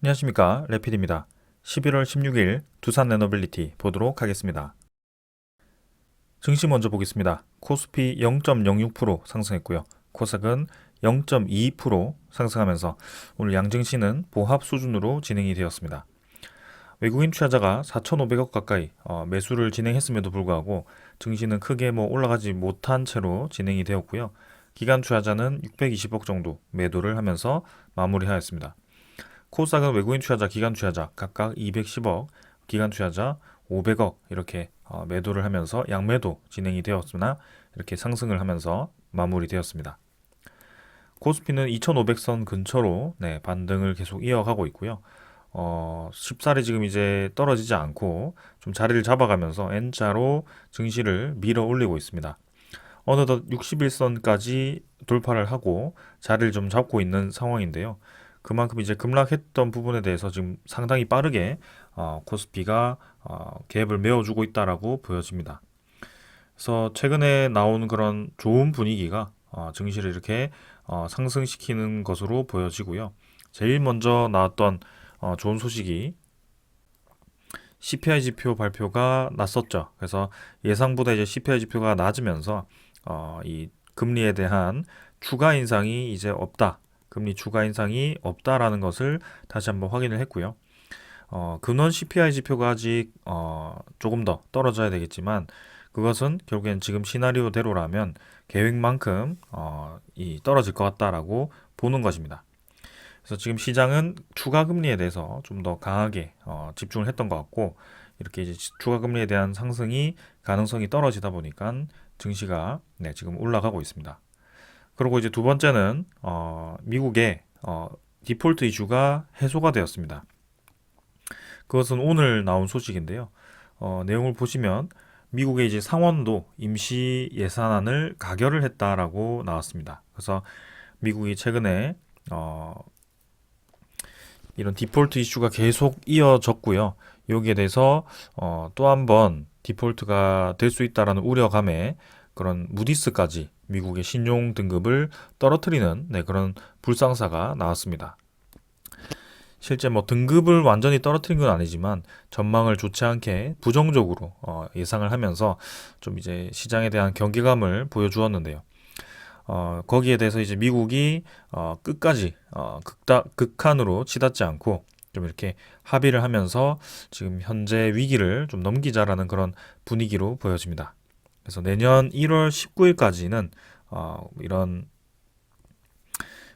안녕하십니까, 레필입니다. 11월 16일 두산 에너빌리티 보도록 하겠습니다. 증시 먼저 보겠습니다. 코스피 0.06% 상승했고요. 코스닥은 0.22% 상승하면서 오늘 양증시는 보합 수준으로 진행이 되었습니다. 외국인 투자자가 4,500억 가까이 매수를 진행했음에도 불구하고 증시는 크게 올라가지 못한 채로 진행이 되었고요. 기관 투자자는 620억 정도 매도를 하면서 마무리하였습니다. 코스닥은 외국인 투자자, 기관 투자자 각각 210억, 기관 투자자 500억 이렇게 매도를 하면서 양매도 진행이 되었으나 이렇게 상승을 하면서 마무리되었습니다. 코스피는 2500선 근처로 반등을 계속 이어가고 있고요. 쉽사리 지금 이제 떨어지지 않고 좀 자리를 잡아가면서 N자로 증시를 밀어 올리고 있습니다. 어느덧 61선까지 돌파를 하고 자리를 좀 잡고 있는 상황인데요. 그만큼 이제 급락했던 부분에 대해서 지금 상당히 빠르게 코스피가 갭을 메워주고 있다라고 보여집니다. 그래서 최근에 나온 그런 좋은 분위기가 증시를 이렇게 상승시키는 것으로 보여지고요. 제일 먼저 나왔던 좋은 소식이 CPI 지표 발표가 났었죠. 그래서 예상보다 이제 CPI 지표가 낮으면서 이 금리에 대한 추가 인상이 이제 없다. 금리 추가 인상이 없다라는 것을 다시 한번 확인을 했고요. 근원 CPI 지표가 아직 조금 더 떨어져야 되겠지만 그것은 결국엔 지금 시나리오대로라면 계획만큼 이 떨어질 것 같다라고 보는 것입니다. 그래서 지금 시장은 추가 금리에 대해서 좀 더 강하게 집중을 했던 것 같고 이렇게 이제 추가 금리에 대한 상승이 가능성이 떨어지다 보니까 증시가 지금 올라가고 있습니다. 그리고 이제 두 번째는 미국의 디폴트 이슈가 해소가 되었습니다. 그것은 오늘 나온 소식인데요. 내용을 보시면 미국의 이제 상원도 임시 예산안을 가결을 했다라고 나왔습니다. 그래서 미국이 최근에 이런 디폴트 이슈가 계속 이어졌고요. 여기에 대해서 또 한 번 디폴트가 될 수 있다라는 우려감에 그런 무디스까지 미국의 신용 등급을 떨어뜨리는 그런 불상사가 나왔습니다. 실제 등급을 완전히 떨어뜨린 건 아니지만 전망을 좋지 않게 부정적으로 예상을 하면서 좀 이제 시장에 대한 경계감을 보여주었는데요. 거기에 대해서 이제 미국이 끝까지 극한으로 치닫지 않고 좀 이렇게 합의를 하면서 지금 현재 위기를 좀 넘기자라는 그런 분위기로 보여집니다. 그래서 내년 1월 19일까지는 이런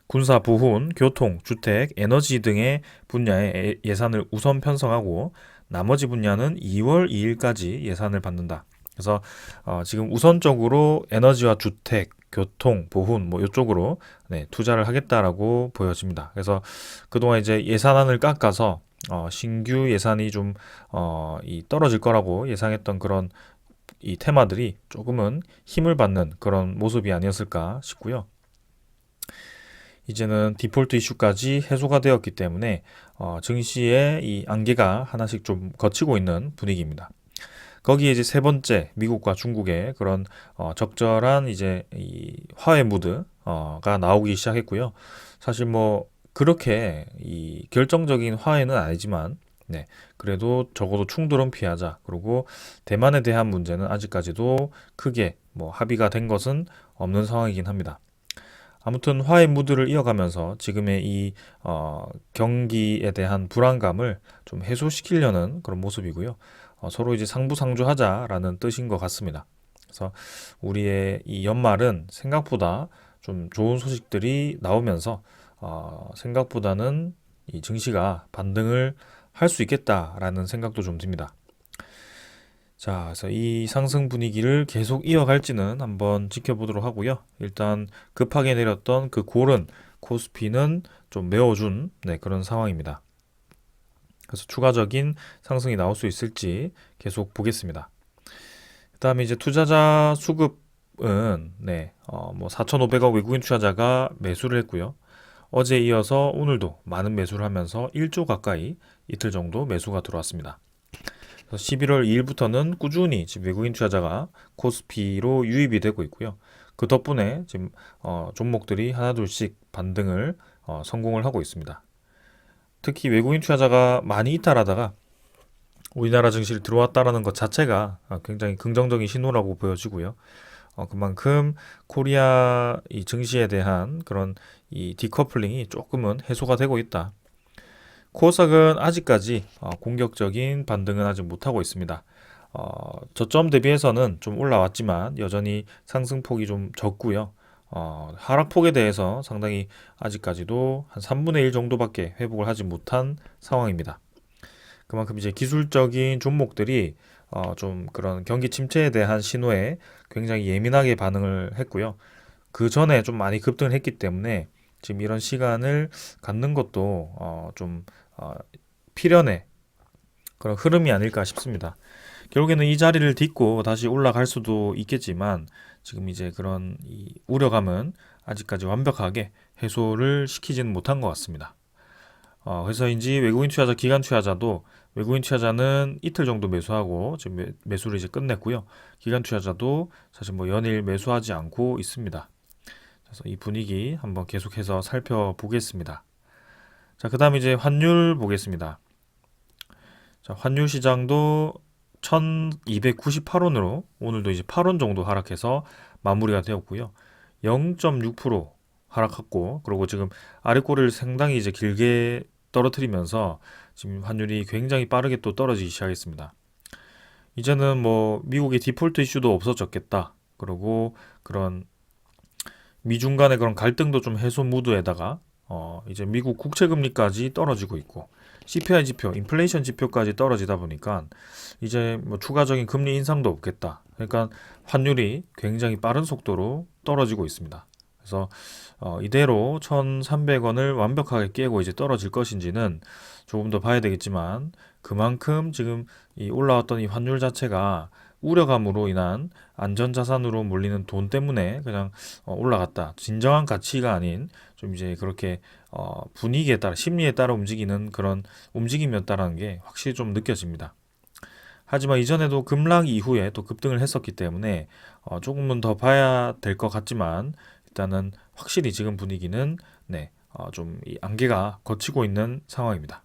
군사 보훈, 교통, 주택, 에너지 등의 분야에 예산을 우선 편성하고 나머지 분야는 2월 2일까지 예산을 받는다. 그래서 지금 우선적으로 에너지와 주택, 교통, 보훈 이쪽으로 투자를 하겠다라고 보여집니다. 그래서 그동안 이제 예산안을 깎아서 신규 예산이 좀 떨어질 거라고 예상했던 그런 이 테마들이 조금은 힘을 받는 그런 모습이 아니었을까 싶고요. 이제는 디폴트 이슈까지 해소가 되었기 때문에 증시의 이 안개가 하나씩 좀 걷히고 있는 분위기입니다. 거기에 이제 세 번째 미국과 중국의 그런 적절한 이제 이 화해 무드가 나오기 시작했고요. 사실 그렇게 이 결정적인 화해는 아니지만 그래도 적어도 충돌은 피하자. 그리고 대만에 대한 문제는 아직까지도 크게 합의가 된 것은 없는 상황이긴 합니다. 아무튼 화해 무드를 이어가면서 지금의 이 경기에 대한 불안감을 좀 해소시키려는 그런 모습이고요. 서로 이제 상부상조하자라는 뜻인 것 같습니다. 그래서 우리의 이 연말은 생각보다 좀 좋은 소식들이 나오면서 생각보다는 이 증시가 반등을 할 수 있겠다라는 생각도 좀 듭니다. 자, 그래서 이 상승 분위기를 계속 이어갈지는 한번 지켜보도록 하고요. 일단 급하게 내렸던 그 고른 코스피는 좀 메워준 그런 상황입니다. 그래서 추가적인 상승이 나올 수 있을지 계속 보겠습니다. 그 다음에 이제 투자자 수급은 4,500억 외국인 투자자가 매수를 했고요. 어제 이어서 오늘도 많은 매수를 하면서 1조 가까이 이틀 정도 매수가 들어왔습니다. 11월 2일부터는 꾸준히 지금 외국인 투자자가 코스피로 유입이 되고 있고요. 그 덕분에 지금 종목들이 하나둘씩 반등을 성공을 하고 있습니다. 특히 외국인 투자자가 많이 이탈하다가 우리나라 증시를 들어왔다라는 것 자체가 굉장히 긍정적인 신호라고 보여지고요. 그만큼 코리아 이 증시에 대한 그런 이 디커플링이 조금은 해소가 되고 있다. 코스닥은 아직까지 공격적인 반등은 아직 못하고 있습니다. 저점 대비해서는 좀 올라왔지만 여전히 상승폭이 좀 적고요. 하락폭에 대해서 상당히 아직까지도 한 3분의 1 정도밖에 회복을 하지 못한 상황입니다. 그만큼 이제 기술적인 종목들이 좀 그런 경기 침체에 대한 신호에 굉장히 예민하게 반응을 했고요. 그 전에 좀 많이 급등을 했기 때문에 지금 이런 시간을 갖는 것도 좀 필연의 그런 흐름이 아닐까 싶습니다. 결국에는 이 자리를 딛고 다시 올라갈 수도 있겠지만 지금 이제 그런 이 우려감은 아직까지 완벽하게 해소를 시키지는 못한 것 같습니다. 그래서인지 외국인 투자자, 기관 투자자도 외국인 투자자는 이틀 정도 매수하고 지금 매수를 이제 끝냈고요. 기관 투자자도 사실 뭐 연일 매수하지 않고 있습니다. 그래서 이 분위기 한번 계속해서 살펴보겠습니다. 자, 그다음 이제 환율 보겠습니다. 자, 환율 시장도 1298원으로 오늘도 이제 8원 정도 하락해서 마무리가 되었고요. 0.6% 하락했고, 그리고 지금 아래 꼬리를 상당히 이제 길게 떨어뜨리면서 지금 환율이 굉장히 빠르게 또 떨어지기 시작했습니다. 이제는 뭐 미국의 디폴트 이슈도 없어졌겠다. 그리고 그런 미중 간의 그런 갈등도 좀 해소 무드에다가 이제 미국 국채 금리까지 떨어지고 있고 CPI 지표, 인플레이션 지표까지 떨어지다 보니까 이제 뭐 추가적인 금리 인상도 없겠다. 그러니까 환율이 굉장히 빠른 속도로 떨어지고 있습니다. 그래서 이대로 1,300원을 완벽하게 깨고 이제 떨어질 것인지는 조금 더 봐야 되겠지만 그만큼 지금 이 올라왔던 이 환율 자체가 우려감으로 인한 안전자산으로 몰리는 돈 때문에 그냥 올라갔다. 진정한 가치가 아닌 좀 이제 그렇게 분위기에 따라 심리에 따라 움직이는 그런 움직임이었다라는 게 확실히 좀 느껴집니다. 하지만 이전에도 급락 이후에 또 급등을 했었기 때문에 조금은 더 봐야 될 것 같지만 일단은 확실히 지금 분위기는 네, 좀 이 안개가 걷히고 있는 상황입니다.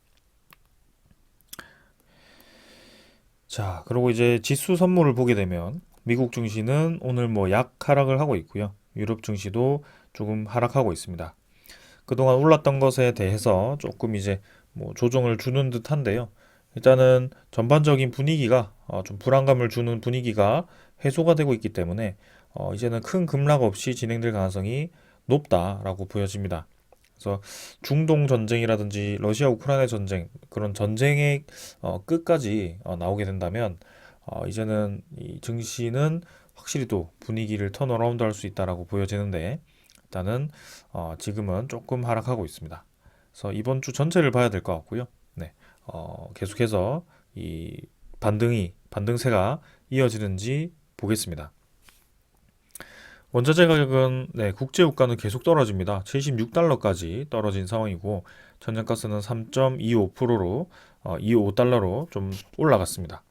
자, 그리고 이제 지수 선물을 보게 되면 미국 증시는 오늘 뭐 약 하락을 하고 있고요. 유럽 증시도 조금 하락하고 있습니다. 그동안 올랐던 것에 대해서 조금 이제 뭐 조정을 주는 듯한데요. 일단은 전반적인 분위기가 좀 불안감을 주는 분위기가 해소가 되고 있기 때문에 이제는 큰 급락 없이 진행될 가능성이 높다라고 보여집니다. 그래서 중동 전쟁이라든지 러시아 우크라이나 전쟁 그런 전쟁의 끝까지 나오게 된다면 이제는 이 증시는 확실히 또 분위기를 턴어라운드 할 수 있다라고 보여지는데 일단은 지금은 조금 하락하고 있습니다. 그래서 이번 주 전체를 봐야 될 것 같고요. 네, 계속해서 이 반등세가 이어지는지 보겠습니다. 원자재 가격은 네, 국제유가는 계속 떨어집니다. 76달러까지 떨어진 상황이고 천연가스는 3.25%로 25달러로 좀 올라갔습니다.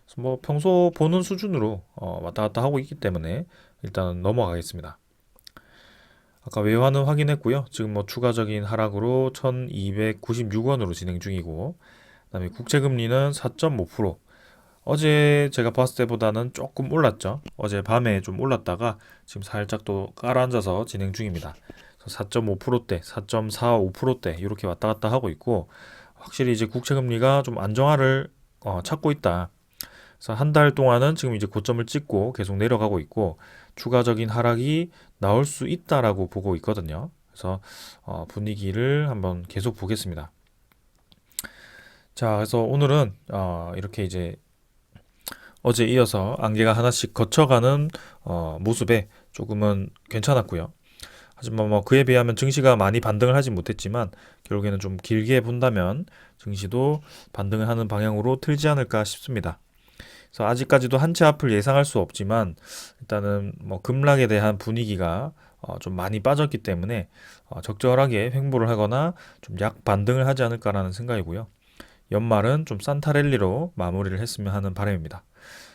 그래서 뭐 평소 보는 수준으로 왔다 갔다 하고 있기 때문에 일단은 넘어가겠습니다. 아까 외환은 확인했고요. 지금 뭐 추가적인 하락으로 1296원으로 진행 중이고 그다음에 국채금리는 4.5%. 어제 제가 봤을 때보다는 조금 올랐죠. 어제 밤에 좀 올랐다가 지금 살짝 또 깔아앉아서 진행 중입니다. 4.5%대, 4.45%대 이렇게 왔다 갔다 하고 있고 확실히 이제 국채금리가 좀 안정화를 찾고 있다. 그래서 한 달 동안은 지금 이제 고점을 찍고 계속 내려가고 있고 추가적인 하락이 나올 수 있다라고 보고 있거든요. 그래서 분위기를 한번 계속 보겠습니다. 자, 그래서 오늘은 이렇게 이제 어제 이어서 안개가 하나씩 거쳐가는 모습에 조금은 괜찮았고요. 하지만 뭐 그에 비하면 증시가 많이 반등을 하지 못했지만 결국에는 좀 길게 본다면 증시도 반등을 하는 방향으로 틀지 않을까 싶습니다. 그래서 아직까지도 한 치 앞을 예상할 수 없지만 일단은 뭐 급락에 대한 분위기가 좀 많이 빠졌기 때문에 적절하게 횡보를 하거나 좀 약 반등을 하지 않을까라는 생각이고요. 연말은 좀 산타랠리로 마무리를 했으면 하는 바람입니다.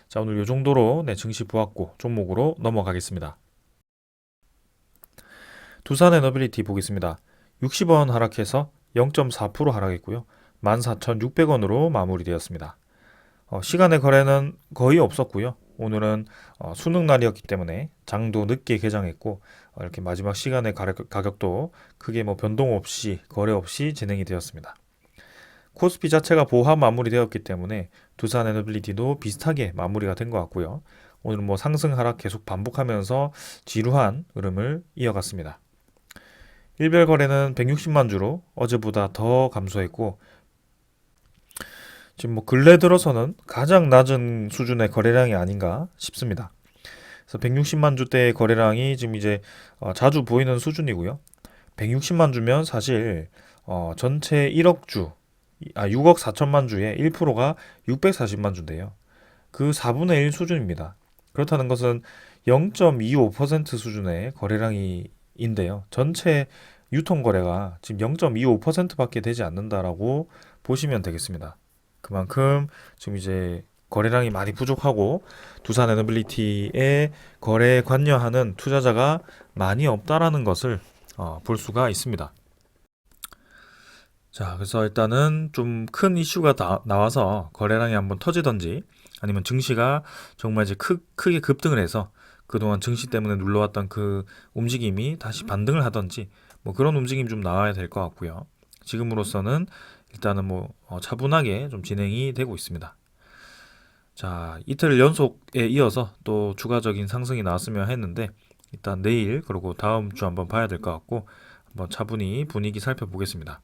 자, 오늘 이 정도로 네, 증시 보았고 종목으로 넘어가겠습니다. 두산에너빌리티 보겠습니다. 60원 하락해서 0.4% 하락했고요. 14,600원으로 마무리되었습니다. 시간의 거래는 거의 없었고요. 오늘은 수능 날이었기 때문에 장도 늦게 개장했고 이렇게 마지막 시간의 가격도 크게 뭐 변동 없이 거래 없이 진행이 되었습니다. 코스피 자체가 보합 마무리되었기 때문에 두산 에너빌리티도 비슷하게 마무리가 된 것 같고요. 오늘은 뭐 상승 하락 계속 반복하면서 지루한 흐름을 이어갔습니다. 일별 거래는 160만 주로 어제보다 더 감소했고 지금 뭐 근래 들어서는 가장 낮은 수준의 거래량이 아닌가 싶습니다. 그래서 160만 주대의 거래량이 지금 이제 자주 보이는 수준이고요. 160만 주면 사실 전체 6억 4천만 주의 1%가 640만 주인데요. 그 4분의 1 수준입니다. 그렇다는 것은 0.25% 수준의 거래량인데요. 전체 유통 거래가 지금 0.25%밖에 되지 않는다라고 보시면 되겠습니다. 그만큼 지금 이제 거래량이 많이 부족하고 두산 에너빌리티에 거래에 관여하는 투자자가 많이 없다라는 것을 볼 수가 있습니다. 자, 그래서 일단은 좀 큰 이슈가 나와서 거래량이 한번 터지던지 아니면 증시가 정말 이제 크게 급등을 해서 그동안 증시 때문에 눌러왔던 그 움직임이 다시 반등을 하던지 뭐 그런 움직임이 좀 나와야 될 것 같고요. 지금으로서는 일단은 뭐 차분하게 좀 진행이 되고 있습니다. 자, 이틀 연속에 이어서 또 추가적인 상승이 나왔으면 했는데 일단 내일 그리고 다음 주 한번 봐야 될 것 같고 한번 차분히 분위기 살펴보겠습니다.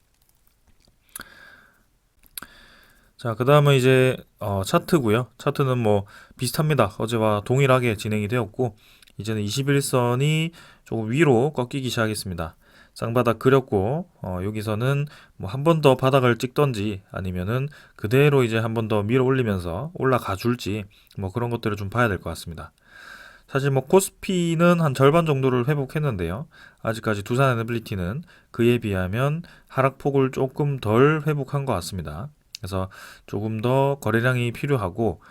자, 그 다음은 이제 차트고요. 차트는 뭐 비슷합니다. 어제와 동일하게 진행이 되었고 이제는 21선이 조금 위로 꺾이기 시작했습니다. 쌍바닥 그렸고 여기서는 뭐 한 번 더 바닥을 찍던지 아니면은 그대로 이제 한 번 더 밀어 올리면서 올라가 줄지 뭐 그런 것들을 좀 봐야 될 것 같습니다. 사실 뭐 코스피는 한 절반 정도를 회복했는데요. 아직까지 두산 에너빌리티는 그에 비하면 하락폭을 조금 덜 회복한 것 같습니다. 그래서 조금 더 거래량이 필요하고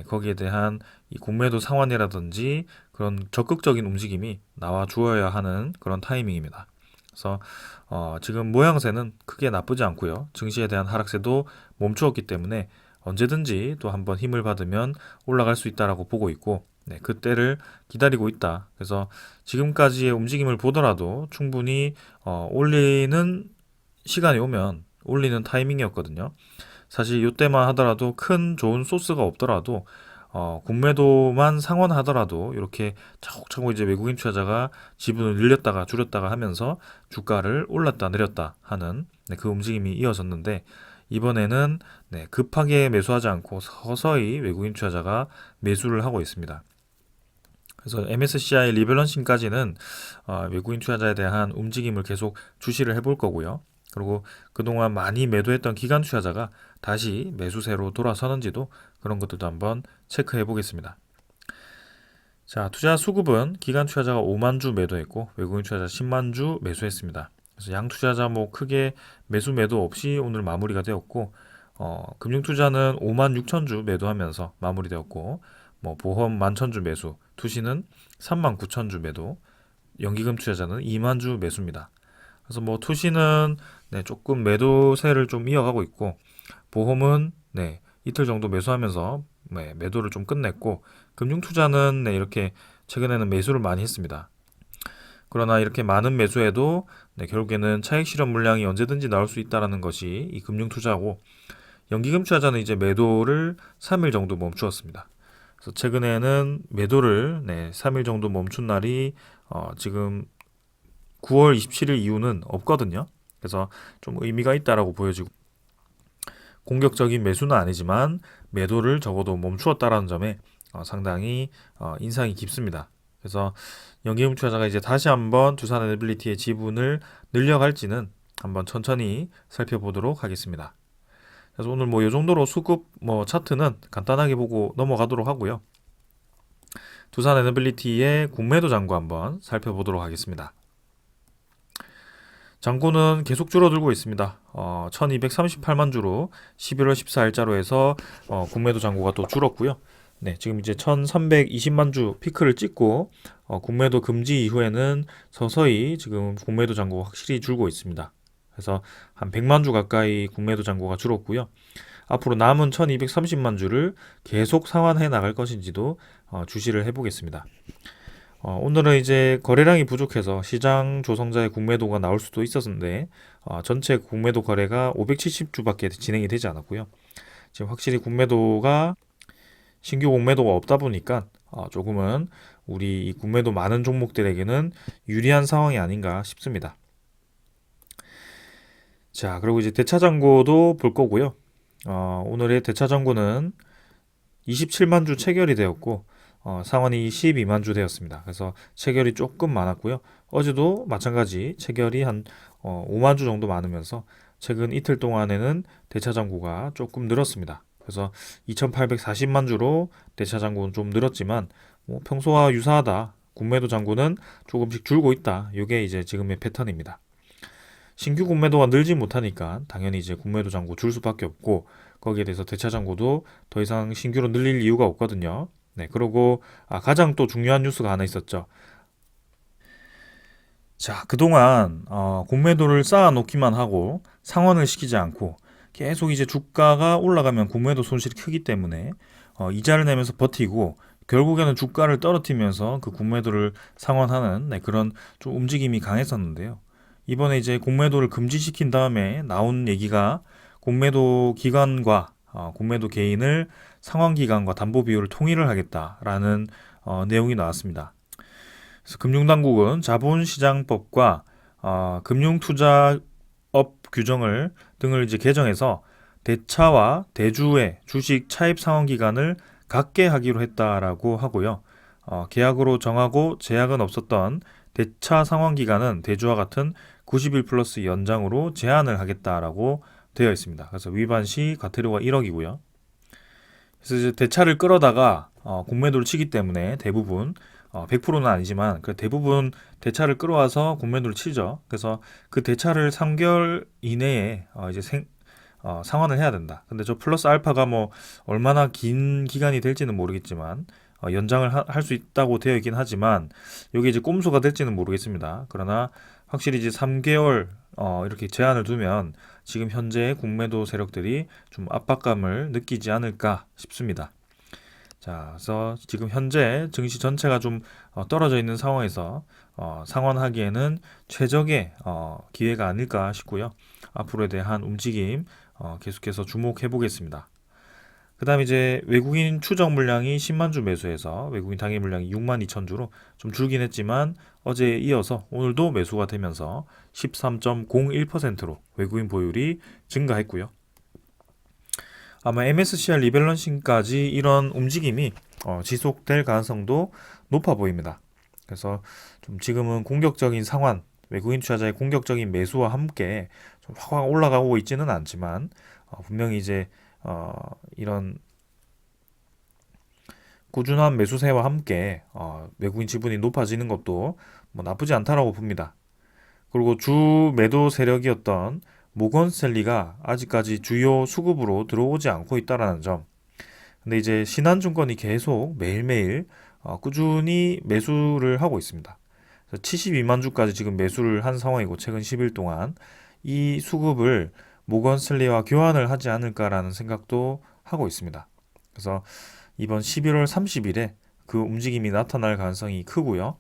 거기에 대한 이 공매도 상환이라든지 그런 적극적인 움직임이 나와 주어야 하는 그런 타이밍입니다. 그래서 지금 모양새는 크게 나쁘지 않고요. 증시에 대한 하락세도 멈추었기 때문에 언제든지 또 한번 힘을 받으면 올라갈 수 있다라고 보고 있고 그때를 기다리고 있다. 그래서 지금까지의 움직임을 보더라도 충분히 올리는 시간이 오면 올리는 타이밍이었거든요. 사실 이때만 하더라도 큰 좋은 소스가 없더라도 공매도만 상환하더라도 이렇게 차곡차곡 이제 외국인 투자자가 지분을 늘렸다가 줄였다가 하면서 주가를 올랐다 내렸다 하는 그 움직임이 이어졌는데 이번에는 급하게 매수하지 않고 서서히 외국인 투자자가 매수를 하고 있습니다. 그래서 MSCI 리밸런싱까지는 외국인 투자자에 대한 움직임을 계속 주시를 해볼 거고요. 그리고 그동안 많이 매도했던 기관 투자자가 다시 매수세로 돌아서는지도 그런 것들도 한번 체크해 보겠습니다. 자, 투자 수급은 기관 투자자가 5만 주 매도했고 외국인 투자자 10만 주 매수했습니다. 그래서 양 투자자 뭐 크게 매도 없이 오늘 마무리가 되었고 금융 투자는 5만 6천 주 매도하면서 마무리되었고 뭐 보험 11,000주 매수, 투시는 3만 9천 주 매도, 연기금 투자자는 2만 주 매수입니다. 그래서 뭐 투시는 조금 매도세를 좀 이어가고 있고 보험은 이틀 정도 매수하면서 매도를 좀 끝냈고 금융투자는 이렇게 최근에는 매수를 많이 했습니다. 그러나 이렇게 많은 매수에도 결국에는 차익 실현 물량이 언제든지 나올 수 있다는 것이 이 금융투자고 연기금 투자자는 이제 매도를 3일 정도 멈추었습니다. 그래서 최근에는 매도를 3일 정도 멈춘 날이 지금 9월 27일 이후는 없거든요. 그래서 좀 의미가 있다라고 보여지고 공격적인 매수는 아니지만 매도를 적어도 멈추었다라는 점에 상당히 인상이 깊습니다. 그래서 연기금 투자자가 이제 다시 한번 두산 에너빌리티의 지분을 늘려갈지는 한번 천천히 살펴보도록 하겠습니다. 그래서 오늘 뭐 이 정도로 수급 차트는 간단하게 보고 넘어가도록 하고요. 두산 에너빌리티의 공매도 잔고 한번 살펴보도록 하겠습니다. 잔고는 계속 줄어들고 있습니다. 1238만 주로 11월 14일자로 해서 공매도 잔고가 또 줄었고요. 지금 이제 1320만 주 피크를 찍고 공매도 금지 이후에는 서서히 지금 공매도 잔고가 확실히 줄고 있습니다. 그래서 한 100만 주 가까이 국매도 잔고가 줄었고요. 앞으로 남은 1230만 주를 계속 상환해 나갈 것인지도 주시를 해보겠습니다. 오늘은 이제 거래량이 부족해서 시장 조성자의 국매도가 나올 수도 있었는데 전체 국매도 거래가 570주밖에 진행이 되지 않았고요. 지금 확실히 국매도가 신규 공매도가 없다 보니까 조금은 우리 이 국매도 많은 종목들에게는 유리한 상황이 아닌가 싶습니다. 자, 그리고 이제 대차장고도 볼 거고요. 오늘의 대차장고는 27만 주 체결이 되었고 상환이 12만 주 되었습니다. 그래서 체결이 조금 많았고요. 어제도 마찬가지 체결이 한 5만 주 정도 많으면서 최근 이틀 동안에는 대차장고가 조금 늘었습니다. 그래서 2,840만 주로 대차장고는 좀 늘었지만 뭐 평소와 유사하다. 국매도 장고는 조금씩 줄고 있다. 이게 이제 지금의 패턴입니다. 신규 국매도가 늘지 못하니까 당연히 이제 국매도 잔고 줄 수밖에 없고 거기에 대해서 대차 잔고도 더 이상 신규로 늘릴 이유가 없거든요. 네, 그리고 가장 또 중요한 뉴스가 하나 있었죠. 자, 그동안 공매도를 쌓아 놓기만 하고 상환을 시키지 않고 계속 이제 주가가 올라가면 공매도 손실이 크기 때문에 이자를 내면서 버티고 결국에는 주가를 떨어뜨리면서 그 공매도를 상환하는 그런 좀 움직임이 강했었는데요. 이번에 이제 공매도를 금지시킨 다음에 나온 얘기가 공매도 기간과 공매도 개인을 상환 기간과 담보 비율을 통일을 하겠다라는 내용이 나왔습니다. 그래서 금융당국은 자본시장법과 금융투자업 규정을 등을 이제 개정해서 대차와 대주의 주식 차입 상환 기간을 같게 하기로 했다라고 하고요. 계약으로 정하고 제약은 없었던 대차 상환 기간은 대주와 같은 90일 플러스 연장으로 제한을 하겠다라고 되어 있습니다. 그래서 위반 시 과태료가 1억이고요. 그래서 이제 대차를 끌어다가 공매도를 치기 때문에 대부분 100%는 아니지만 대부분 대차를 끌어와서 공매도를 치죠. 그래서 그 대차를 3개월 이내에 이제 상환을 해야 된다. 근데 저 플러스 알파가 뭐 얼마나 긴 기간이 될지는 모르겠지만 연장을 할 수 있다고 되어 있긴 하지만 이게 이제 꼼수가 될지는 모르겠습니다. 그러나 확실히 이제 3개월 이렇게 제한을 두면 지금 현재 공매도 세력들이 좀 압박감을 느끼지 않을까 싶습니다. 자, 그래서 지금 현재 증시 전체가 좀 떨어져 있는 상황에서 상환하기에는 최적의 기회가 아닐까 싶고요. 앞으로에 대한 움직임 계속해서 주목해 보겠습니다. 그 다음에 이제 외국인 추정 물량이 10만 주 매수해서 외국인 당일 물량이 6만 2천 주로 좀 줄긴 했지만 어제에 이어서 오늘도 매수가 되면서 13.01%로 외국인 보율이 증가했고요. 아마 MSCI 리밸런싱까지 이런 움직임이 지속될 가능성도 높아 보입니다. 그래서 좀 지금은 공격적인 상환, 외국인 투자자의 공격적인 매수와 함께 좀 확 올라가고 있지는 않지만 분명히 이제 이런 꾸준한 매수세와 함께 외국인 지분이 높아지는 것도 뭐 나쁘지 않다라고 봅니다. 그리고 주 매도 세력이었던 모건 스탠리가 아직까지 주요 수급으로 들어오지 않고 있다라는 점. 근데 이제 신한증권이 계속 매일매일 꾸준히 매수를 하고 있습니다. 72만 주까지 지금 매수를 한 상황이고 최근 10일 동안 이 수급을 모건 스탠리와 교환을 하지 않을까라는 생각도 하고 있습니다. 그래서 이번 11월 30일에 그 움직임이 나타날 가능성이 크고요.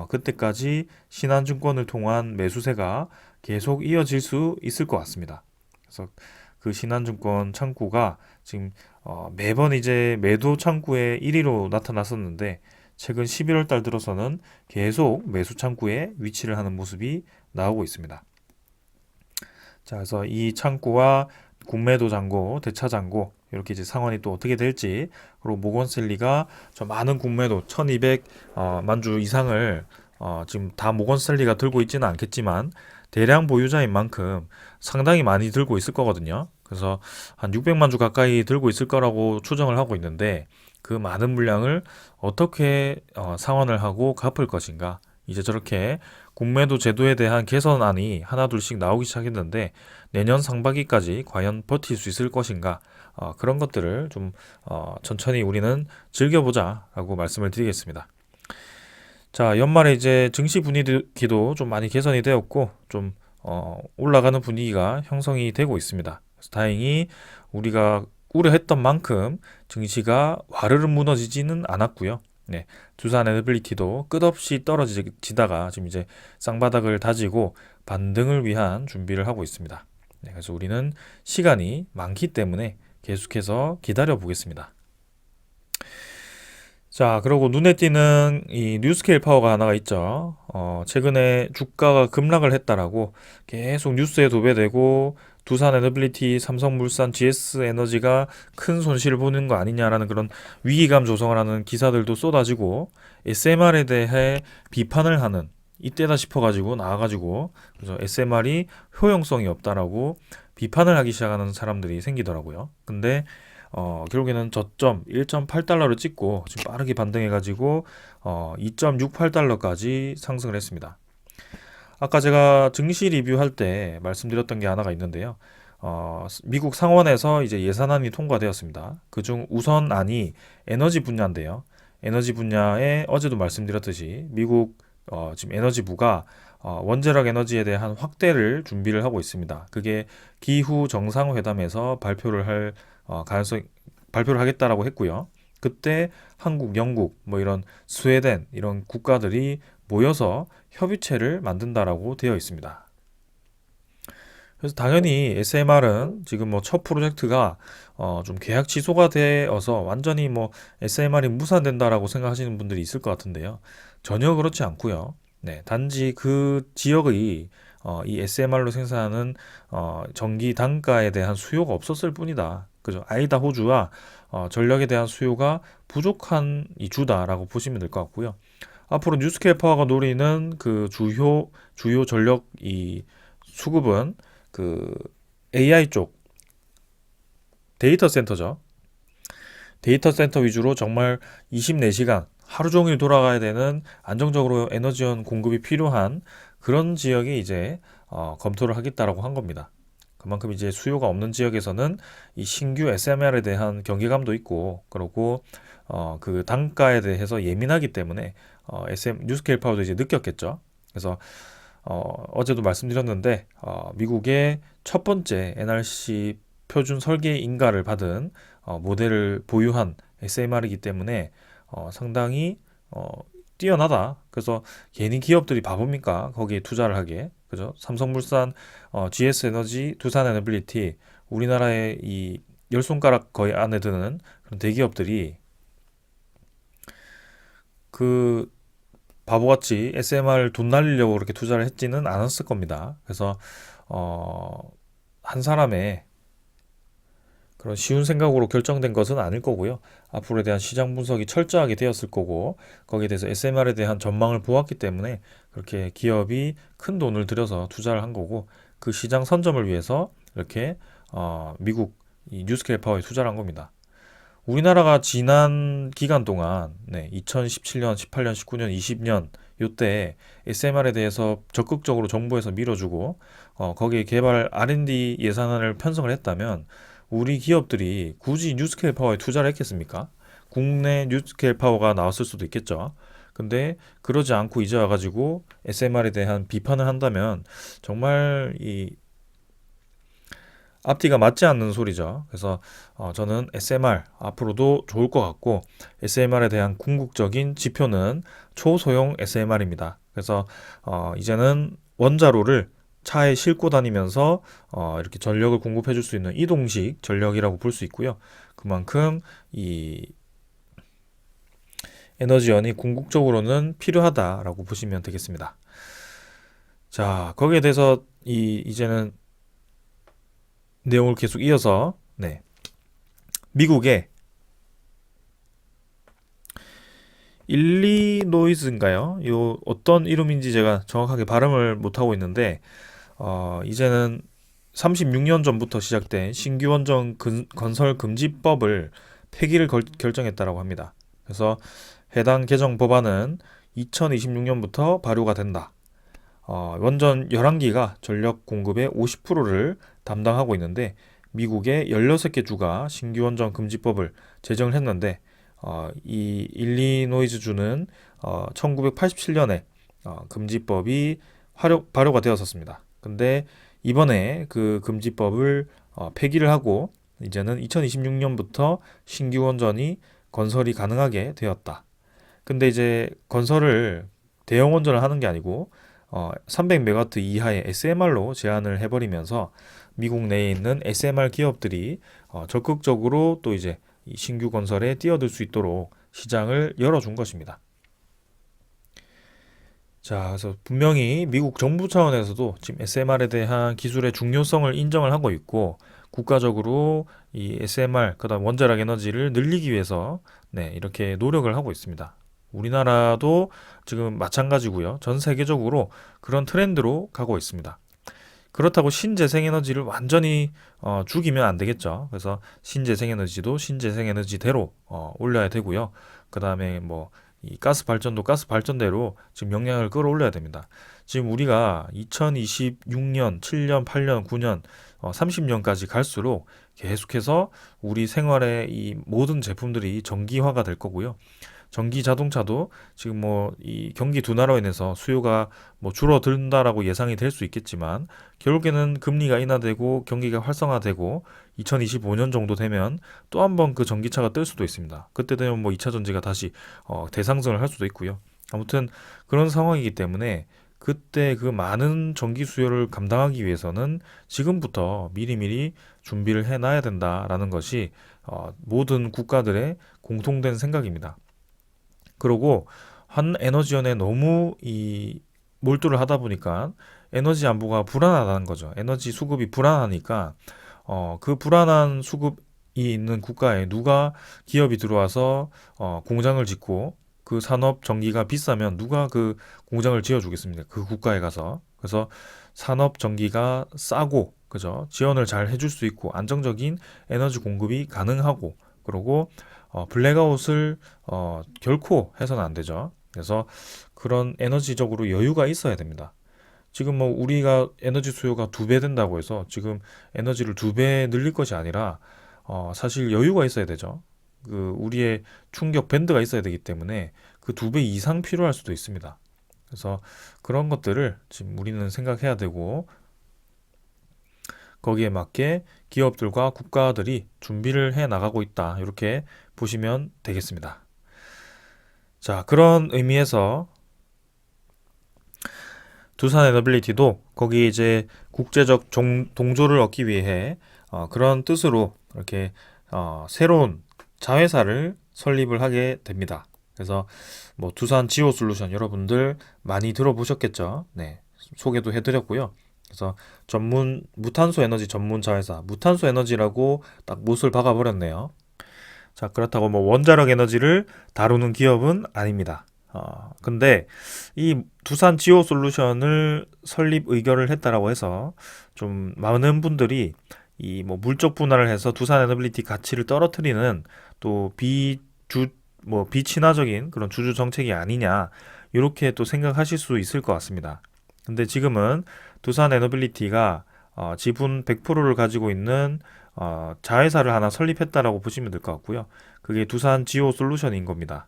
그때까지 신한증권을 통한 매수세가 계속 이어질 수 있을 것 같습니다. 그래서 그 신한증권 창구가 지금 매번 이제 매도 창구의 1위로 나타났었는데 최근 11월 달 들어서는 계속 매수 창구에 위치를 하는 모습이 나오고 있습니다. 자, 그래서 이 창구와 공매도 잔고, 대차 잔고 이렇게 이제 상황이 또 어떻게 될지, 그리고 모건 스탠리가 저 많은 공매도 1,200만 주 이상을 지금 다 모건 스탠리가 들고 있지는 않겠지만 대량 보유자인 만큼 상당히 많이 들고 있을 거거든요. 그래서 한 600만 주 가까이 들고 있을 거라고 추정을 하고 있는데 그 많은 물량을 어떻게 상환을 하고 갚을 것인가. 이제 저렇게 공매도 제도에 대한 개선안이 하나둘씩 나오기 시작했는데 내년 상반기까지 과연 버틸 수 있을 것인가, 그런 것들을 좀 천천히 우리는 즐겨보자라고 말씀을 드리겠습니다. 자, 연말에 이제 증시 분위기도 좀 많이 개선이 되었고 좀 올라가는 분위기가 형성이 되고 있습니다. 그래서 다행히 우리가 우려했던 만큼 증시가 와르르 무너지지는 않았고요. 네, 두산 에너빌리티도 끝없이 떨어지다가 지금 이제 쌍바닥을 다지고 반등을 위한 준비를 하고 있습니다. 네, 그래서 우리는 시간이 많기 때문에 계속해서 기다려 보겠습니다. 자, 그리고 눈에 띄는 이 뉴스케일 파워가 하나가 있죠. 최근에 주가가 급락을 했다라고 계속 뉴스에 도배되고 두산 에너빌리티, 삼성물산, GS에너지가 큰 손실을 보는 거 아니냐라는 그런 위기감 조성을 하는 기사들도 쏟아지고 SMR에 대해 비판을 하는 이때다 싶어가지고 나와가지고 그래서 SMR이 효용성이 없다라고 비판을 하기 시작하는 사람들이 생기더라고요. 근데 결국에는 저점 1.8달러를 찍고 지금 빠르게 반등해가지고 2.68달러까지 상승을 했습니다. 아까 제가 증시 리뷰할 때 말씀드렸던 게 하나가 있는데요. 미국 상원에서 이제 예산안이 통과되었습니다. 그중 우선안이 에너지 분야인데요. 에너지 분야에 어제도 말씀드렸듯이 미국 지금 에너지부가 원자력 에너지에 대한 확대를 준비를 하고 있습니다. 그게 기후 정상회담에서 발표를 하겠다라고 했고요. 그때 한국, 영국, 뭐 이런 스웨덴 이런 국가들이 모여서 협의체를 만든다라고 되어 있습니다. 그래서 당연히 SMR은 지금 뭐 첫 프로젝트가 좀 계약 취소가 되어서 완전히 뭐 SMR이 무산된다라고 생각하시는 분들이 있을 것 같은데요. 전혀 그렇지 않고요. 네, 단지 그 지역의 이 SMR로 생산하는 전기 단가에 대한 수요가 없었을 뿐이다. 그죠? 아이다 호주와 전력에 대한 수요가 부족한 이 주다라고 보시면 될 것 같고요. 앞으로 뉴스케일 파워가 노리는 그 주요 전력 이 수급은 그 AI 쪽 데이터 센터죠. 데이터 센터 위주로 정말 24시간 하루 종일 돌아가야 되는 안정적으로 에너지원 공급이 필요한 그런 지역에 이제 검토를 하겠다라고 한 겁니다. 그만큼 이제 수요가 없는 지역에서는 이 신규 SMR에 대한 경계감도 있고 그리고 그 단가에 대해서 예민하기 때문에 뉴스케일 파워도 이제 느꼈겠죠. 그래서 어제도 말씀드렸는데 미국의 첫 번째 NRC 표준 설계 인가를 받은 모델을 보유한 SMR이기 때문에 상당히 뛰어나다. 그래서 괜히 기업들이 바보입니까? 거기에 투자를 하게. 그죠? 삼성물산, GS에너지, 두산에너빌리티, 우리나라의 이 열 손가락 거의 안에 드는 그런 대기업들이 그 바보같이 SMR 돈 날리려고 그렇게 투자를 했지는 않았을 겁니다. 그래서 한 사람의 그런 쉬운 생각으로 결정된 것은 아닐 거고요. 앞으로에 대한 시장 분석이 철저하게 되었을 거고 거기에 대해서 SMR에 대한 전망을 보았기 때문에 그렇게 기업이 큰 돈을 들여서 투자를 한 거고 그 시장 선점을 위해서 이렇게 미국 이 뉴스케일 파워에 투자를 한 겁니다. 우리나라가 지난 기간 동안 2017년, 18년, 19년, 20년 요때 SMR에 대해서 적극적으로 정부에서 밀어주고 거기에 개발 R&D 예산안을 편성을 했다면 우리 기업들이 굳이 뉴스케일 파워에 투자를 했겠습니까? 국내 뉴스케일 파워가 나왔을 수도 있겠죠. 근데 그러지 않고 이제 와가지고 SMR에 대한 비판을 한다면 정말 이 앞뒤가 맞지 않는 소리죠. 그래서 저는 SMR 앞으로도 좋을 것 같고 SMR에 대한 궁극적인 지표는 초소형 SMR입니다. 그래서 이제는 원자로를 차에 싣고 다니면서 이렇게 전력을 공급해 줄 수 있는 이동식 전력이라고 볼 수 있고요. 그만큼 이 에너지원이 궁극적으로는 필요하다라고 보시면 되겠습니다. 자, 거기에 대해서 이제는 내용을 계속 이어서 미국의 일리노이즈인가요? 요 어떤 이름인지 제가 정확하게 발음을 못하고 있는데 이제는 36년 전부터 시작된 신규 원전 건설 금지법을 폐기를 결정했다라고 합니다. 그래서 해당 개정 법안은 2026년부터 발효가 된다. 원전 11기가 전력 공급의 50%를 담당하고 있는데 미국의 16개 주가 신규 원전 금지법을 제정을 했는데 이 일리노이즈 주는 1987년에 금지법이 발효가 되었었습니다. 근데 이번에 그 금지법을 폐기를 하고 이제는 2026년부터 신규 원전이 건설이 가능하게 되었다. 근데 이제 건설을 대형 원전을 하는 게 아니고 300메가와트 이하의 SMR로 제한을 해버리면서 미국 내에 있는 SMR 기업들이 적극적으로 또 이제 이 신규 건설에 뛰어들 수 있도록 시장을 열어준 것입니다. 자, 그래서 분명히 미국 정부 차원에서도 지금 SMR에 대한 기술의 중요성을 인정을 하고 있고 국가적으로 이 SMR, 그다음 원자력 에너지를 늘리기 위해서 네, 이렇게 노력을 하고 있습니다. 우리나라도 지금 마찬가지고요. 전 세계적으로 그런 트렌드로 가고 있습니다. 그렇다고 신재생에너지를 완전히 죽이면 안 되겠죠. 그래서 신재생에너지도 신재생에너지대로 올려야 되고요. 그 다음에 뭐 이 가스 발전도 가스 발전대로 지금 역량을 끌어올려야 됩니다. 지금 우리가 2026년, 7년, 8년, 9년, 30년까지 갈수록 계속해서 우리 생활의 이 모든 제품들이 전기화가 될 거고요. 전기 자동차도 지금 뭐 이 경기 둔화로 인해서 수요가 뭐 줄어든다라고 예상이 될 수 있겠지만 결국에는 금리가 인하되고 경기가 활성화되고 2025년 정도 되면 또 한 번 그 전기차가 뜰 수도 있습니다. 그때 되면 뭐 2차 전지가 다시 대상승을 할 수도 있고요. 아무튼 그런 상황이기 때문에 그때 그 많은 전기 수요를 감당하기 위해서는 지금부터 미리미리 준비를 해놔야 된다라는 것이 모든 국가들의 공통된 생각입니다. 그러고 한 에너지원에 너무 이 몰두를 하다 보니까 에너지 안보가 불안하다는 거죠. 에너지 수급이 불안하니까 그 불안한 수급이 있는 국가에 누가 기업이 들어와서 공장을 짓고 그 산업 전기가 비싸면 누가 그 공장을 지어주겠습니까? 그 국가에 가서. 그래서 산업 전기가 싸고 그죠? 지원을 잘 해줄 수 있고 안정적인 에너지 공급이 가능하고 그리고 블랙아웃을 결코 해서는 안 되죠. 그래서 그런 에너지적으로 여유가 있어야 됩니다. 지금 뭐 우리가 에너지 수요가 2배 된다고 해서 지금 에너지를 2배 늘릴 것이 아니라 사실 여유가 있어야 되죠. 그 우리의 충격 밴드가 있어야 되기 때문에 그 2배 이상 필요할 수도 있습니다. 그래서 그런 것들을 지금 우리는 생각해야 되고 거기에 맞게 기업들과 국가들이 준비를 해 나가고 있다. 이렇게 보시면 되겠습니다. 자, 그런 의미에서 두산 에너빌리티도 거기 이제 국제적 동조를 얻기 위해 그런 뜻으로 이렇게 새로운 자회사를 설립을 하게 됩니다. 그래서 뭐 두산 지오 솔루션 여러분들 많이 들어보셨겠죠? 네, 소개도 해드렸고요. 그래서 전문 무탄소 에너지 전문 자회사 무탄소 에너지라고 딱 못을 박아버렸네요. 자, 그렇다고 뭐 원자력 에너지를 다루는 기업은 아닙니다. 근데 이 두산 지오 솔루션을 설립 의결을 했다라고 해서 좀 많은 분들이 이 뭐 물적 분할을 해서 두산 에너빌리티 가치를 떨어뜨리는 또 비친화적인 그런 주주 정책이 아니냐 이렇게 또 생각하실 수 있을 것 같습니다. 근데 지금은 두산 에너빌리티가 지분 100%를 가지고 있는 자회사를 하나 설립했다라고 보시면 될 것 같고요. 그게 두산 지오 솔루션인 겁니다.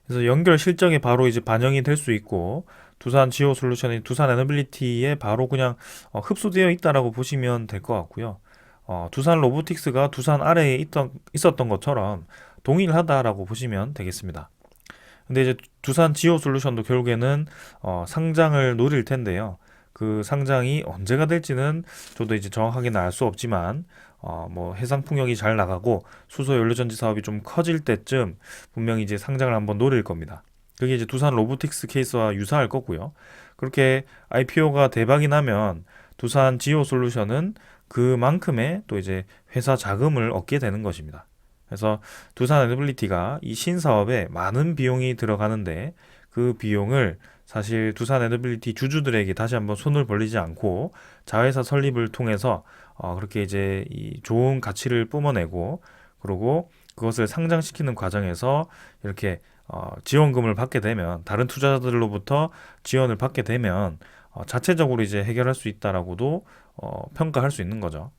그래서 연결 실적에 바로 이제 반영이 될 수 있고 두산 지오 솔루션이 두산 에너빌리티에 바로 그냥 흡수되어 있다라고 보시면 될 것 같고요. 두산 로보틱스가 두산 아래에 있었던 것처럼 동일하다라고 보시면 되겠습니다. 근데 이제 두산 지오 솔루션도 결국에는 상장을 노릴 텐데요. 그 상장이 언제가 될지는 저도 이제 정확하게는 알 수 없지만 뭐 해상 풍력이 잘 나가고 수소 연료전지 사업이 좀 커질 때쯤 분명히 이제 상장을 한번 노릴 겁니다. 그게 이제 두산 로보틱스 케이스와 유사할 거고요. 그렇게 IPO가 대박이 나면 두산 지오 솔루션은 그만큼의 또 이제 회사 자금을 얻게 되는 것입니다. 그래서 두산 에너빌리티가 이 신사업에 많은 비용이 들어가는데 그 비용을 사실 두산 에너빌리티 주주들에게 다시 한번 손을 벌리지 않고 자회사 설립을 통해서 그렇게 이제 이 좋은 가치를 뿜어내고 그리고 그것을 상장시키는 과정에서 이렇게 지원금을 받게 되면 다른 투자자들로부터 지원을 받게 되면 자체적으로 이제 해결할 수 있다라고도 평가할 수 있는 거죠.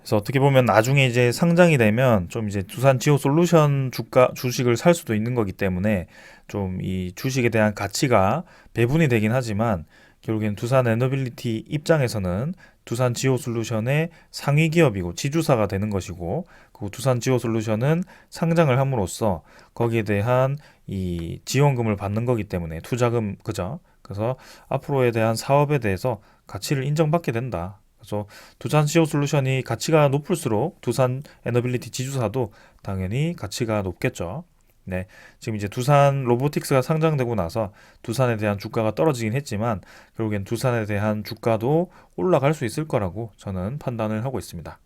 그래서 어떻게 보면 나중에 이제 상장이 되면 좀 이제 두산 지오 솔루션 주식을 살 수도 있는 거기 때문에 좀 이 주식에 대한 가치가 배분이 되긴 하지만 결국엔 두산 에너빌리티 입장에서는 두산 지오 솔루션의 상위 기업이고 지주사가 되는 것이고, 그 두산 지오 솔루션은 상장을 함으로써 거기에 대한 이 지원금을 받는 거기 때문에 투자금, 그죠? 그래서 앞으로에 대한 사업에 대해서 가치를 인정받게 된다. 그래서 두산 지오 솔루션이 가치가 높을수록 두산 에너빌리티 지주사도 당연히 가치가 높겠죠. 네, 지금 이제 두산 로보틱스가 상장되고 나서 두산에 대한 주가가 떨어지긴 했지만 결국엔 두산에 대한 주가도 올라갈 수 있을 거라고 저는 판단을 하고 있습니다.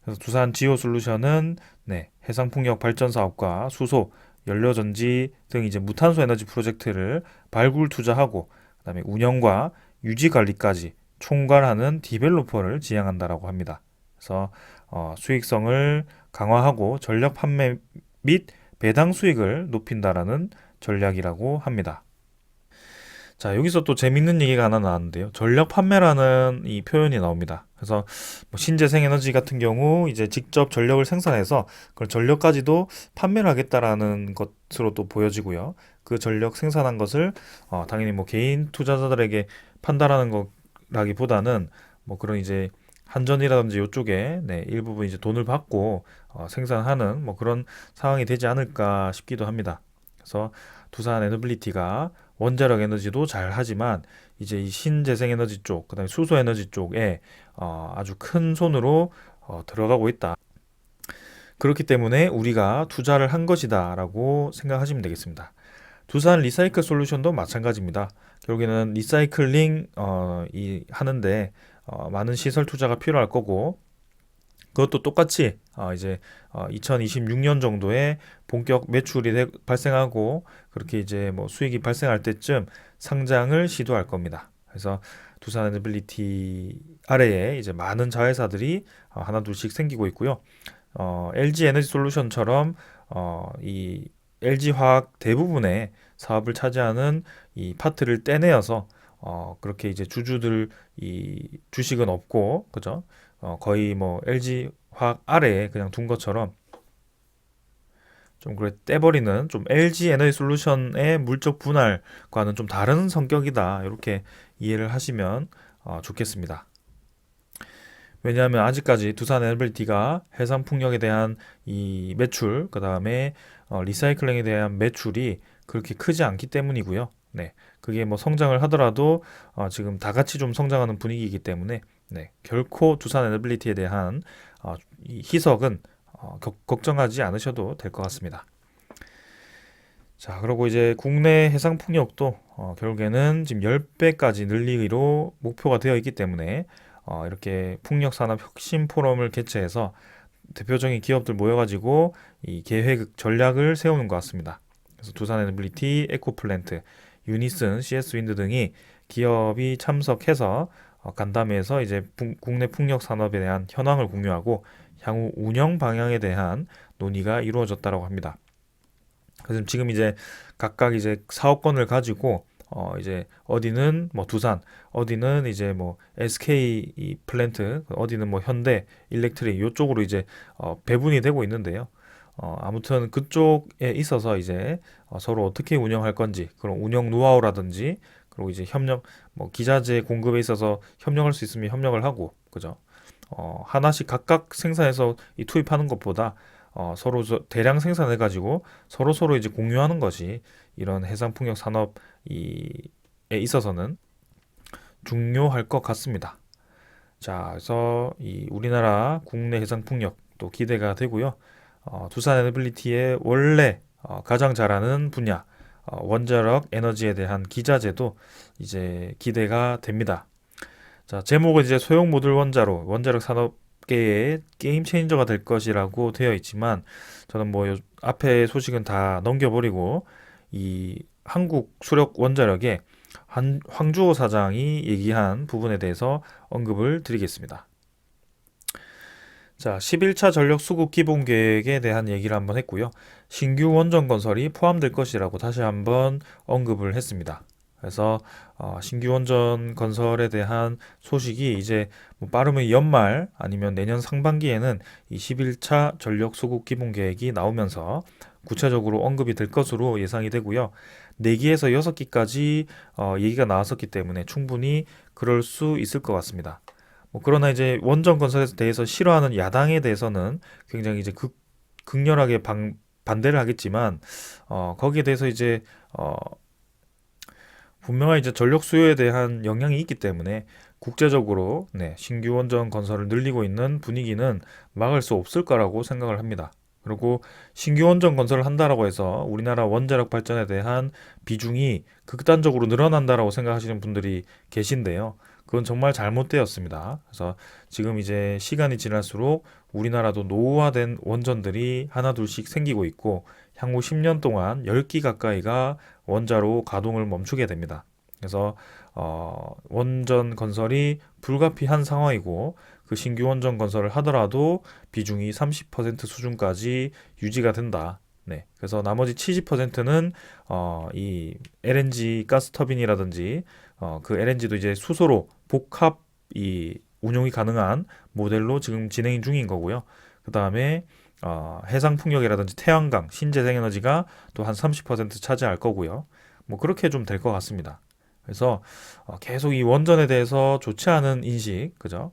그래서 두산 지오 솔루션은 네, 해상풍력 발전 사업과 수소, 연료전지 등 이제 무탄소 에너지 프로젝트를 발굴 투자하고 그다음에 운영과 유지 관리까지 총괄하는 디벨로퍼를 지향한다라고 합니다. 그래서 수익성을 강화하고 전력 판매 및 배당 수익을 높인다라는 전략이라고 합니다. 자, 여기서 또 재밌는 얘기가 하나 나왔는데요. 전력 판매라는 이 표현이 나옵니다. 그래서 뭐 신재생 에너지 같은 경우 이제 직접 전력을 생산해서 그걸 전력까지도 판매를 하겠다라는 것으로 또 보여지고요. 그 전력 생산한 것을 당연히 뭐 개인 투자자들에게 판다라는 거라기보다는 뭐 그런 이제 한전이라든지 이쪽에 네, 일부분 이제 돈을 받고 생산하는 뭐 그런 상황이 되지 않을까 싶기도 합니다. 그래서 두산 에너빌리티가 원자력 에너지도 잘 하지만 이제 이 신재생 에너지 쪽, 그다음에 수소 에너지 쪽에 아주 큰 손으로 들어가고 있다. 그렇기 때문에 우리가 투자를 한 것이다라고 생각하시면 되겠습니다. 두산 리사이클 솔루션도 마찬가지입니다. 결국에는 리사이클링 하는데 많은 시설 투자가 필요할 거고, 그것도 똑같이 이제 2026년 정도에 본격 매출이 발생하고 그렇게 이제 뭐 수익이 발생할 때쯤 상장을 시도할 겁니다. 그래서 두산 에너빌리티 아래에 이제 많은 자회사들이 하나 둘씩 생기고 있고요. LG 에너지 솔루션처럼 이 LG 화학 대부분의 사업을 차지하는 이 파트를 떼내어서 그렇게 이제 주주들 이 주식은 없고, 그죠? 거의 뭐 LG 화학 아래에 그냥 둔 것처럼 좀 그래 떼버리는, 좀 LG 에너지 솔루션의 물적 분할과는 좀 다른 성격이다, 이렇게 이해를 하시면 좋겠습니다. 왜냐하면 아직까지 두산 에너빌리티가 해상 풍력에 대한 이 매출, 그 다음에 리사이클링에 대한 매출이 그렇게 크지 않기 때문이고요. 네, 그게 뭐 성장을 하더라도 지금 다 같이 좀 성장하는 분위기이기 때문에 네, 결코 두산 에너빌리티에 대한 이 희석은 걱정하지 않으셔도 될 것 같습니다. 자, 그리고 이제 국내 해상 풍력도 결국에는 지금 10배까지 늘리기로 목표가 되어 있기 때문에 이렇게 풍력 산업 혁신 포럼을 개최해서 대표적인 기업들 모여가지고 이 계획 전략을 세우는 것 같습니다. 그래서 두산 에너빌리티, 에코플랜트, 유니슨, CS 윈드 등이 기업이 참석해서 간담회에서 이제 국내 풍력 산업에 대한 현황을 공유하고 향후 운영 방향에 대한 논의가 이루어졌다고 합니다. 그래서 지금 이제 각각 이제 사업권을 가지고 이제 어디는 뭐 두산, 어디는 이제 뭐 SK 이 플랜트, 어디는 뭐 현대 일렉트릭 이쪽으로 이제 배분이 되고 있는데요. 아무튼 그쪽에 있어서 이제 서로 어떻게 운영할 건지, 그런 운영 노하우라든지, 그리고 이제 협력, 뭐 기자재 공급에 있어서 협력할 수 있으면 협력을 하고, 그죠? 하나씩 각각 생산해서 이 투입하는 것보다 서로 대량 생산해 가지고 서로 서로 이제 공유하는 것이 이런 해상풍력 산업에 있어서는 중요할 것 같습니다. 자, 그래서 이 우리나라 국내 해상풍력 또 기대가 되고요. 두산 에너빌리티의 원래 가장 잘하는 분야 원자력 에너지에 대한 기자재도 이제 기대가 됩니다. 자, 제목은 이제 소형 모듈 원자로 원자력 산업계의 게임 체인저가 될 것이라고 되어 있지만, 저는 뭐 앞에 소식은 다 넘겨버리고 이 한국 수력 원자력의 황주호 사장이 얘기한 부분에 대해서 언급을 드리겠습니다. 자, 11차 전력 수급 기본 계획에 대한 얘기를 한번 했고요. 신규 원전 건설이 포함될 것이라고 다시 한번 언급을 했습니다. 그래서 신규 원전 건설에 대한 소식이 이제 뭐 빠르면 연말 아니면 내년 상반기에는 이 11차 전력 소국 기본 계획이 나오면서 구체적으로 언급이 될 것으로 예상이 되고요. 4기에서 6기까지 얘기가 나왔었기 때문에 충분히 그럴 수 있을 것 같습니다. 뭐 그러나 이제 원전 건설에 대해서 싫어하는 야당에 대해서는 굉장히 이제 극렬하게 반대를 하겠지만 거기에 대해서 이제 분명히 이제 전력 수요에 대한 영향이 있기 때문에 국제적으로 신규 원전 건설을 늘리고 있는 분위기는 막을 수 없을 거라고 생각을 합니다. 그리고 신규 원전 건설을 한다라고 해서 우리나라 원자력 발전에 대한 비중이 극단적으로 늘어난다라고 생각하시는 분들이 계신데요. 그건 정말 잘못되었습니다. 그래서 지금 이제 시간이 지날수록 우리나라도 노후화된 원전들이 하나둘씩 생기고 있고 향후 10년 동안 10기 가까이가 원자로 가동을 멈추게 됩니다. 그래서 원전 건설이 불가피한 상황이고 그 신규 원전 건설을 하더라도 비중이 30% 수준까지 유지가 된다. 네. 그래서 나머지 70%는 이 LNG 가스 터빈이라든지 그 LNG도 이제 수소로 복합 이 운용이 가능한 모델로 지금 진행 중인 거고요. 그 다음에 해상 풍력이라든지 태양광, 신재생에너지가 또 한 30% 차지할 거고요. 뭐 그렇게 좀 될 것 같습니다. 그래서 계속 이 원전에 대해서 좋지 않은 인식, 그죠?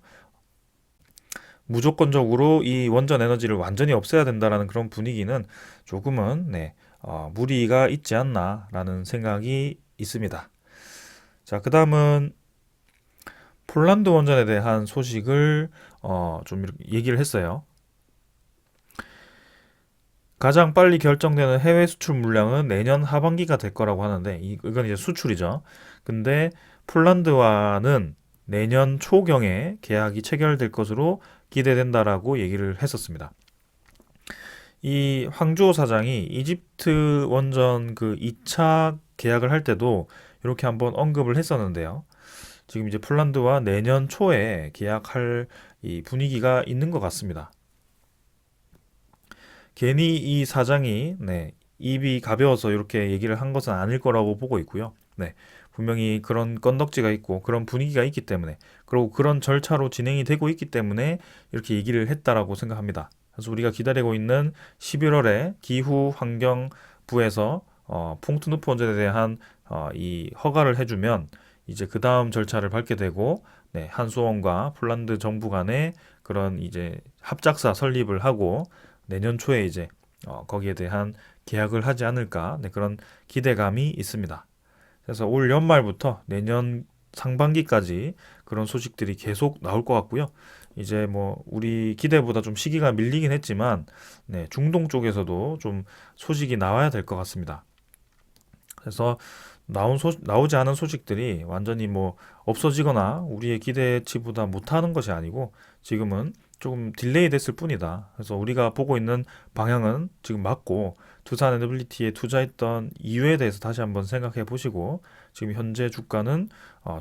무조건적으로 이 원전 에너지를 완전히 없애야 된다라는 그런 분위기는 조금은 무리가 있지 않나라는 생각이 있습니다. 자, 그 다음은 폴란드 원전에 대한 소식을 좀 이렇게 얘기를 했어요. 가장 빨리 결정되는 해외 수출 물량은 내년 하반기가 될 거라고 하는데 이건 이제 수출이죠. 근데 폴란드와는 내년 초경에 계약이 체결될 것으로 기대된다라고 얘기를 했었습니다. 이 황주호 사장이 이집트 원전 그 2차 계약을 할 때도 이렇게 한번 언급을 했었는데요. 지금 이제 폴란드와 내년 초에 계약할 이 분위기가 있는 것 같습니다. 괜히 이 사장이 입이 가벼워서 이렇게 얘기를 한 것은 아닐 거라고 보고 있고요. 분명히 그런 건덕지가 있고 그런 분위기가 있기 때문에 그리고 그런 절차로 진행이 되고 있기 때문에 이렇게 얘기를 했다라고 생각합니다. 그래서 우리가 기다리고 있는 11월에 기후환경부에서 퐁트누프 원전에 대한 이 허가를 해주면 이제 그 다음 절차를 밟게 되고 한수원과 폴란드 정부 간에 그런 이제 합작사 설립을 하고 내년 초에 이제 거기에 대한 계약을 하지 않을까 그런 기대감이 있습니다. 그래서 올 연말부터 내년 상반기까지 그런 소식들이 계속 나올 것 같고요. 이제 뭐 우리 기대보다 좀 시기가 밀리긴 했지만 중동 쪽에서도 좀 소식이 나와야 될 것 같습니다. 그래서 나오지 않은 소식들이 완전히 뭐 없어지거나 우리의 기대치보다 못하는 것이 아니고 지금은 조금 딜레이 됐을 뿐이다. 그래서 우리가 보고 있는 방향은 지금 맞고 두산 에너빌리티에 투자했던 이유에 대해서 다시 한번 생각해 보시고 지금 현재 주가는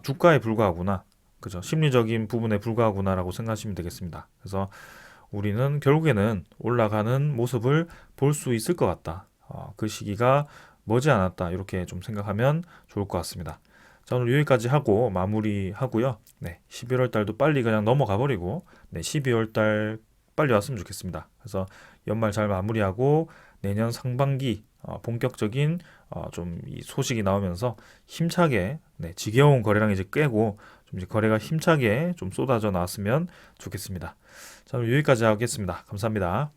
주가에 불과하구나. 그죠? 심리적인 부분에 불과하구나라고 생각하시면 되겠습니다. 그래서 우리는 결국에는 올라가는 모습을 볼 수 있을 것 같다. 그 시기가 머지않았다. 이렇게 좀 생각하면 좋을 것 같습니다. 자, 오늘 여기까지 하고 마무리하고요. 11월 달도 빨리 그냥 넘어가 버리고 12월 달 빨리 왔으면 좋겠습니다. 그래서 연말 잘 마무리하고 내년 상반기 본격적인 좀 이 소식이 나오면서 힘차게 지겨운 거래량 이제 깨고 좀 이제 거래가 힘차게 좀 쏟아져 나왔으면 좋겠습니다. 자, 오늘 여기까지 하겠습니다. 감사합니다.